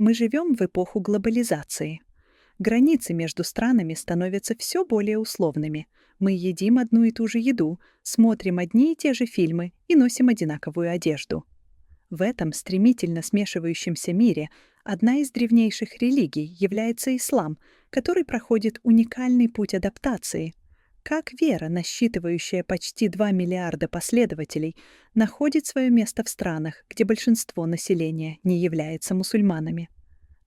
Мы живем в эпоху глобализации. Границы между странами становятся все более условными. Мы едим одну и ту же еду, смотрим одни и те же фильмы и носим одинаковую одежду. В этом стремительно смешивающемся мире одна из древнейших религий является ислам, который проходит уникальный путь адаптации. Как вера, насчитывающая почти 2 миллиарда последователей, находит свое место в странах, где большинство населения не является мусульманами?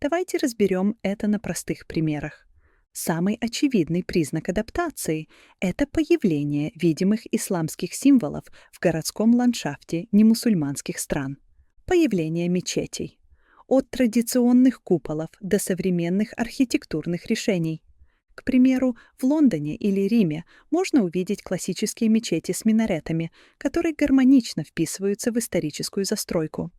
Давайте разберем это на простых примерах. Самый очевидный признак адаптации — это появление видимых исламских символов в городском ландшафте немусульманских стран. Появление мечетей. От традиционных куполов до современных архитектурных решений. К примеру, в Лондоне или Риме можно увидеть классические мечети с минаретами, которые гармонично вписываются в историческую застройку.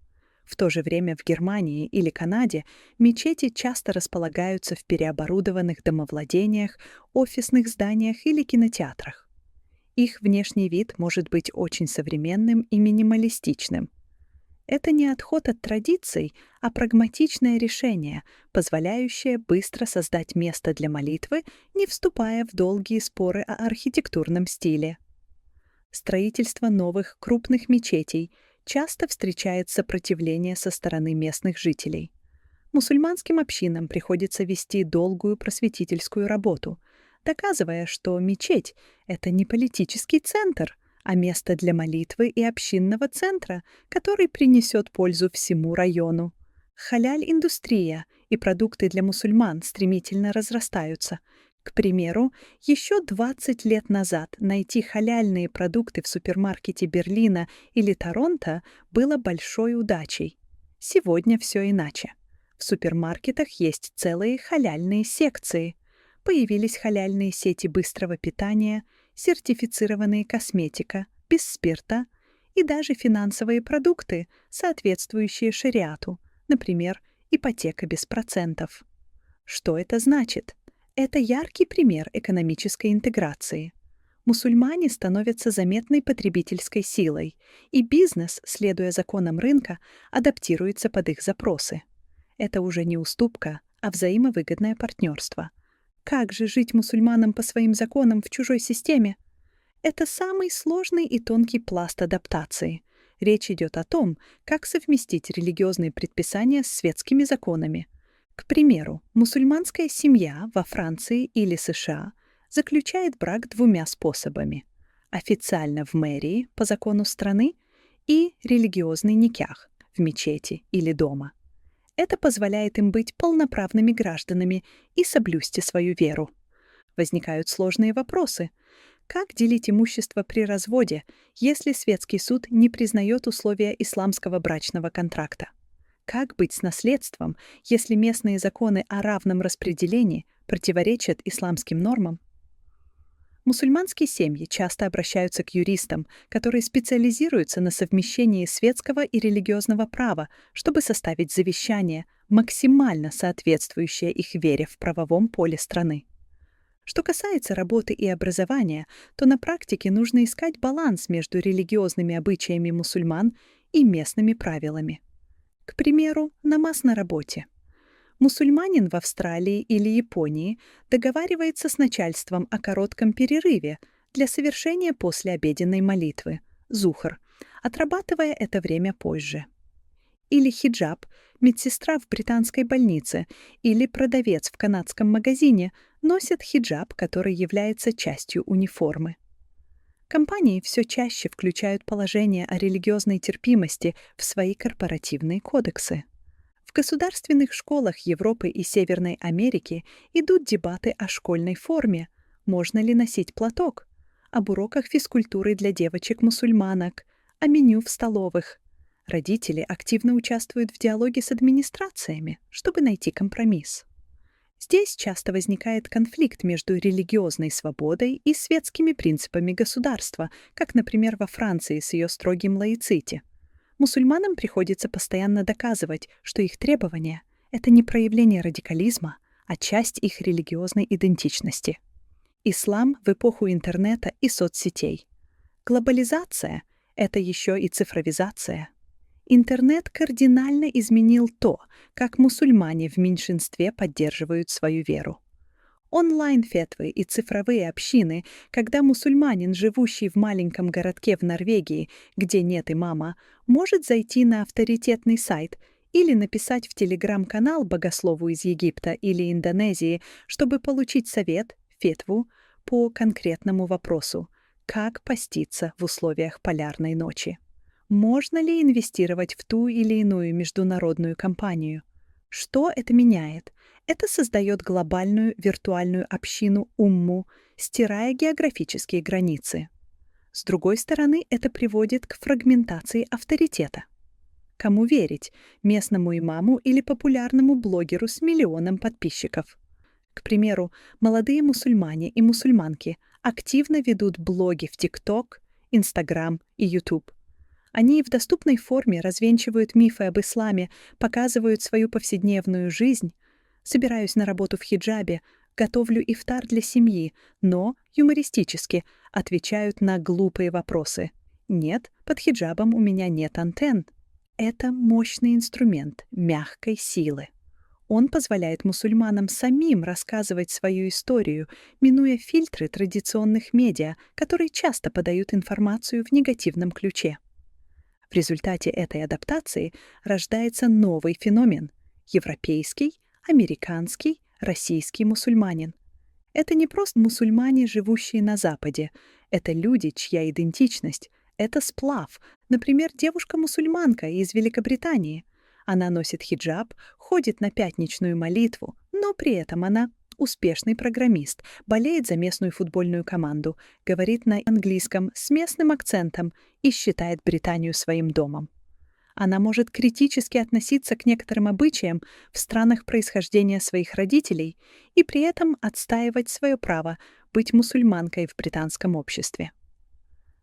В то же время в Германии или Канаде мечети часто располагаются в переоборудованных домовладениях, офисных зданиях или кинотеатрах. Их внешний вид может быть очень современным и минималистичным. Это не отход от традиций, а прагматичное решение, позволяющее быстро создать место для молитвы, не вступая в долгие споры о архитектурном стиле. Строительство новых крупных мечетей часто встречает сопротивление со стороны местных жителей. Мусульманским общинам приходится вести долгую просветительскую работу, доказывая, что мечеть — это не политический центр, а место для молитвы и общинного центра, который принесет пользу всему району. Халяль-индустрия и продукты для мусульман стремительно разрастаются. К примеру, еще 20 лет назад найти халяльные продукты в супермаркете Берлина или Торонто было большой удачей. Сегодня все иначе. В супермаркетах есть целые халяльные секции. Появились халяльные сети быстрого питания, сертифицированная косметика, без спирта и даже финансовые продукты, соответствующие шариату, например, ипотека без процентов. Что это значит? Это яркий пример экономической интеграции. Мусульмане становятся заметной потребительской силой, и бизнес, следуя законам рынка, адаптируется под их запросы. Это уже не уступка, а взаимовыгодное партнерство. Как же жить мусульманам по своим законам в чужой системе? Это самый сложный и тонкий пласт адаптации. Речь идет о том, как совместить религиозные предписания с светскими законами. К примеру, мусульманская семья во Франции или США заключает брак двумя способами: официально в мэрии по закону страны и религиозный никях в мечети или дома. Это позволяет им быть полноправными гражданами и соблюсти свою веру. Возникают сложные вопросы. Как делить имущество при разводе, если светский суд не признает условия исламского брачного контракта? Как быть с наследством, если местные законы о равном распределении противоречат исламским нормам? Мусульманские семьи часто обращаются к юристам, которые специализируются на совмещении светского и религиозного права, чтобы составить завещание, максимально соответствующее их вере в правовом поле страны. Что касается работы и образования, то на практике нужно искать баланс между религиозными обычаями мусульман и местными правилами. К примеру, намаз на работе. Мусульманин в Австралии или Японии договаривается с начальством о коротком перерыве для совершения послеобеденной молитвы – зухр, отрабатывая это время позже. Или хиджаб – медсестра в британской больнице или продавец в канадском магазине носят хиджаб, который является частью униформы. Компании все чаще включают положения о религиозной терпимости в свои корпоративные кодексы. В государственных школах Европы и Северной Америки идут дебаты о школьной форме, можно ли носить платок, об уроках физкультуры для девочек-мусульманок, о меню в столовых. Родители активно участвуют в диалоге с администрациями, чтобы найти компромисс. Здесь часто возникает конфликт между религиозной свободой и светскими принципами государства, как, например, во Франции с ее строгим лаицити. Мусульманам приходится постоянно доказывать, что их требования — это не проявление радикализма, а часть их религиозной идентичности. Ислам в эпоху интернета и соцсетей. Глобализация — это еще и цифровизация. Интернет кардинально изменил то, как мусульмане в меньшинстве поддерживают свою веру. Онлайн-фетвы и цифровые общины, когда мусульманин, живущий в маленьком городке в Норвегии, где нет имама, может зайти на авторитетный сайт или написать в телеграм-канал богослову из Египта или Индонезии, чтобы получить совет, фетву, по конкретному вопросу, как поститься в условиях полярной ночи. Можно ли инвестировать в ту или иную международную компанию? Что это меняет? Это создает глобальную виртуальную общину умму, стирая географические границы. С другой стороны, это приводит к фрагментации авторитета. Кому верить? Местному имаму или популярному блогеру с миллионом подписчиков? К примеру, молодые мусульмане и мусульманки активно ведут блоги в TikTok, Instagram и YouTube. Они в доступной форме развенчивают мифы об исламе, показывают свою повседневную жизнь. Собираюсь на работу в хиджабе, готовлю ифтар для семьи, но юмористически отвечают на глупые вопросы. Нет, под хиджабом у меня нет антенн. Это мощный инструмент мягкой силы. Он позволяет мусульманам самим рассказывать свою историю, минуя фильтры традиционных медиа, которые часто подают информацию в негативном ключе. В результате этой адаптации рождается новый феномен – европейский, американский, российский мусульманин. Это не просто мусульмане, живущие на Западе. Это люди, чья идентичность – это сплав. Например, девушка-мусульманка из Великобритании. Она носит хиджаб, ходит на пятничную молитву, но при этом она успешный программист, болеет за местную футбольную команду, говорит на английском с местным акцентом и считает Британию своим домом. Она может критически относиться к некоторым обычаям в странах происхождения своих родителей и при этом отстаивать свое право быть мусульманкой в британском обществе.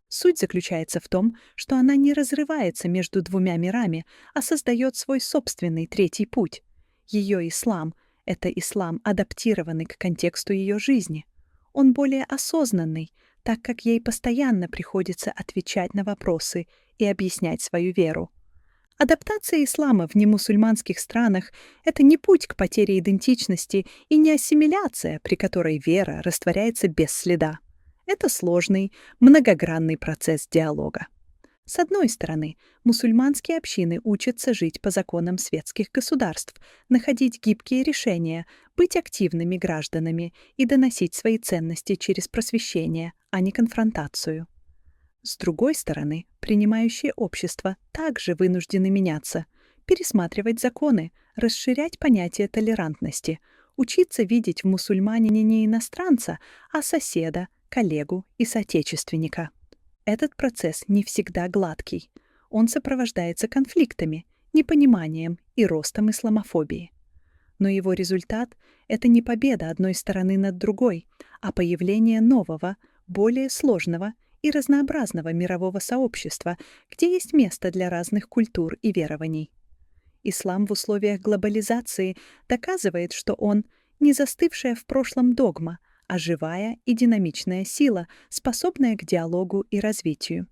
Суть заключается в том, что она не разрывается между двумя мирами, а создает свой собственный третий путь. Ее ислам — это ислам, адаптированный к контексту ее жизни. Он более осознанный, так как ей постоянно приходится отвечать на вопросы и объяснять свою веру. Адаптация ислама в немусульманских странах — это не путь к потере идентичности и не ассимиляция, при которой вера растворяется без следа. Это сложный, многогранный процесс диалога. С одной стороны, мусульманские общины учатся жить по законам светских государств, находить гибкие решения, быть активными гражданами и доносить свои ценности через просвещение, а не конфронтацию. С другой стороны, принимающие общества также вынуждены меняться, пересматривать законы, расширять понятие толерантности, учиться видеть в мусульманине не иностранца, а соседа, коллегу и соотечественника. Этот процесс не всегда гладкий. Он сопровождается конфликтами, непониманием и ростом исламофобии. Но его результат — это не победа одной стороны над другой, а появление нового, более сложного и разнообразного мирового сообщества, где есть место для разных культур и верований. Ислам в условиях глобализации доказывает, что он не застывшая в прошлом догма, а живая и динамичная сила, способная к диалогу и развитию.